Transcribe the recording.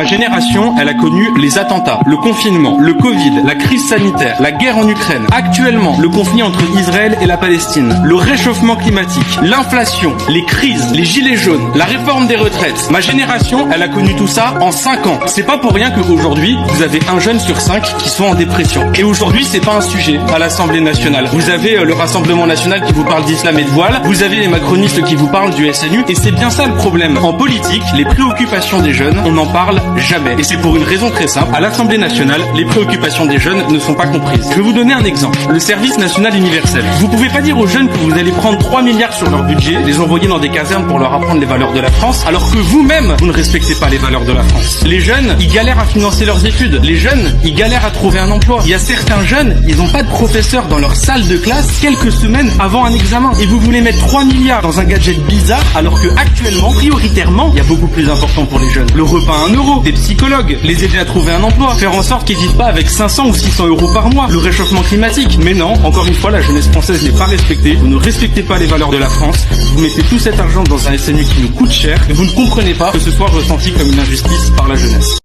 génération, elle a connu les attentats, le confinement, le Covid, la crise sanitaire, la guerre en Ukraine. Actuellement, le conflit entre Israël et la Palestine, le réchauffement climatique, l'inflation, les crises, les gilets jaunes, la réforme des retraites. Ma génération, elle a connu tout ça en 5 ans. C'est pas pour rien qu'aujourd'hui, vous avez un jeune sur 5 qui sont en dépression. Et aujourd'hui, c'est pas un sujet à l'Assemblée nationale. Vous avez le Rassemblement national qui vous parle d'islam et de voile, vous avez les macronistes qui vous parlent du SNU, et c'est bien ça le problème. En politique, les préoccupations des jeunes, on n'en parle jamais. Et c'est pour une raison très simple. À l'Assemblée nationale, les préoccupations des jeunes ne sont pas comprises. Je vais vous donner un exemple. Le service national universel. Vous pouvez pas dire aux jeunes que vous allez prendre 3 milliards sur leur budget, les envoyer dans des casernes pour leur apprendre les valeurs de la France, alors que vous-même, vous ne respectez pas les valeurs de la France. Les jeunes, ils galèrent à financer leurs études. Les jeunes, ils galèrent à trouver un emploi. Il y a certains jeunes, ils n'ont pas de professeur dans leur salle de classe quelques semaines avant un examen. Et vous voulez mettre 3 milliards dans un gadget bizarre, alors que actuellement, prioritairement, il y a beaucoup plus important pour les jeunes. Le repas à 1 euro, des psychologues, les aider à trouver un emploi, faire en sorte qu'ils vivent pas avec 500 ou 600 euros par mois, le réchauffement climatique. Mais non, encore une fois, la jeunesse française n'est pas respectée. Vous ne respectez pas les valeurs de la France. Vous mettez tout cet argent dans un SNU qui nous coûte cher et vous ne comprenez pas que ce soit ressenti comme une injustice par la jeunesse.